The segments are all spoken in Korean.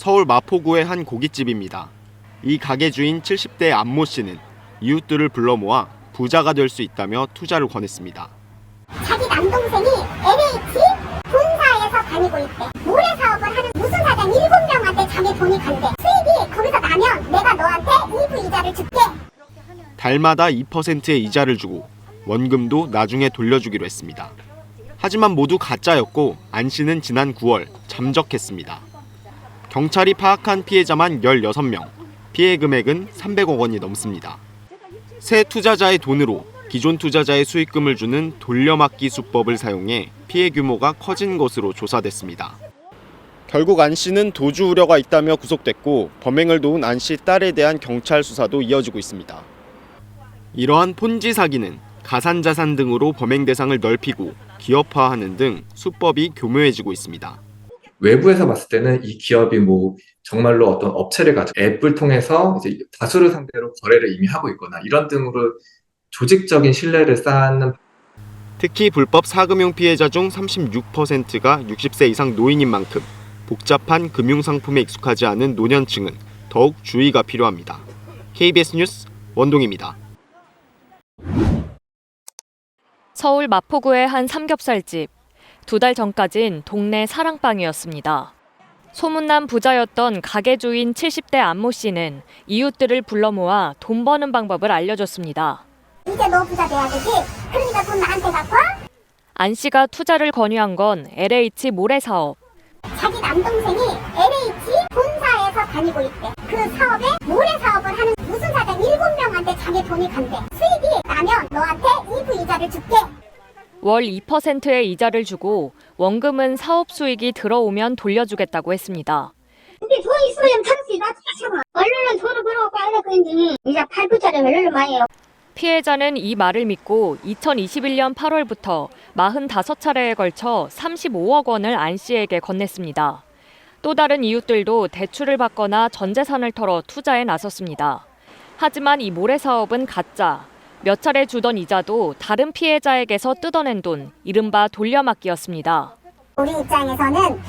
서울 마포구의 한 고깃집입니다. 이 가게 주인 70대 안모 씨는 이웃들을 불러 모아 부자가 될 수 있다며 투자를 권했습니다. 자기 남동생이 LH 본사에서 다니고 있대. 모래 사업을 하는 무슨 사장 7명한테 자기 돈이 간대. 수익이 거기서 나면 내가 너한테 이부 이자를 줄게. 달마다 2%의 이자를 주고 원금도 나중에 돌려주기로 했습니다. 하지만 모두 가짜였고 안 씨는 지난 9월 잠적했습니다. 경찰이 파악한 피해자만 16명, 피해 금액은 300억 원이 넘습니다. 새 투자자의 돈으로 기존 투자자의 수익금을 주는 돌려막기 수법을 사용해 피해 규모가 커진 것으로 조사됐습니다. 결국 안 씨는 도주 우려가 있다며 구속됐고 범행을 도운 안 씨 딸에 대한 경찰 수사도 이어지고 있습니다. 이러한 폰지 사기는 가산자산 등으로 범행 대상을 넓히고 기업화하는 등 수법이 교묘해지고 있습니다. 외부에서 봤을 때는 이 기업이 정말로 어떤 업체를 가지고 앱을 통해서 이제 다수를 상대로 거래를 이미 하고 있거나 이런 등으로 조직적인 신뢰를 쌓는. 특히 불법 사금융 피해자 중 36%가 60세 이상 노인인 만큼 복잡한 금융상품에 익숙하지 않은 노년층은 더욱 주의가 필요합니다. KBS 뉴스 원동입니다. 서울 마포구의 한 삼겹살집. 2달 전까진 동네 사랑방이었습니다. 소문난 부자였던 가게 주인 70대 안모 씨는 이웃들을 불러 모아 돈 버는 방법을 알려줬습니다. 이제 너 부자 돼야 되지? 그러니까 돈 나한테 갖고 와? 안 씨가 투자를 권유한 건 LH 모래 사업. 자기 남동생이 LH 본사에서 다니고 있대. 그 사업에 모래 사업을 하는 무슨 사장 7명한테 자기 돈이 간대. 수익이 나면 너한테 이부 이자를 줄게. 월 2%의 이자를 주고 원금은 사업 수익이 들어오면 돌려주겠다고 했습니다. 근데 돈 있으면 참지 나 참아. 얼른 돈을 벌어갖고 하려 그랬지. 이자 8불짜리 얼른 많이 해요. 피해자는 이 말을 믿고 2021년 8월부터 45차례에 걸쳐 35억 원을 안 씨에게 건넸습니다. 또 다른 이웃들도 대출을 받거나 전 재산을 털어 투자에 나섰습니다. 하지만 이 모래 사업은 가짜. 몇 차례 주던 이자도 다른 피해자에게서 뜯어낸 돈, 이른바 돌려막기였습니다. 우리 입장에서는 다른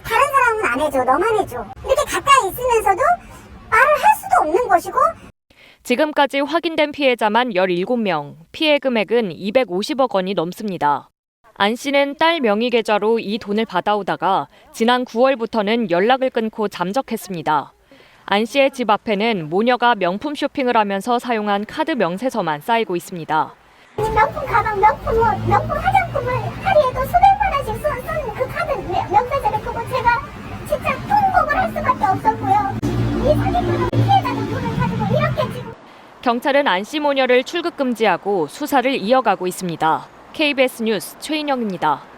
사람은 안 해줘, 너만 해줘. 이렇게 가까이 있으면서도 말을 할 수도 없는 것이고. 지금까지 확인된 피해자만 17명, 피해 금액은 250억 원이 넘습니다. 안 씨는 딸 명의 계좌로 이 돈을 받아오다가 지난 9월부터는 연락을 끊고 잠적했습니다. 안 씨의 집 앞에는 모녀가 명품 쇼핑을 하면서 사용한 카드 명세서만 쌓이고 있습니다. 명품 가방, 명품 옷, 명품 화장품을 하루에도 수백만 원씩 쓴 그 카드 명세서를 보고 제가 진짜 통곡을 할 수밖에 없었고요. 이 사기꾼은 피해자들 돈을 가지고 이렇게 지금. 경찰은 안 씨 모녀를 출국 금지하고 수사를 이어가고 있습니다. KBS 뉴스 최인영입니다.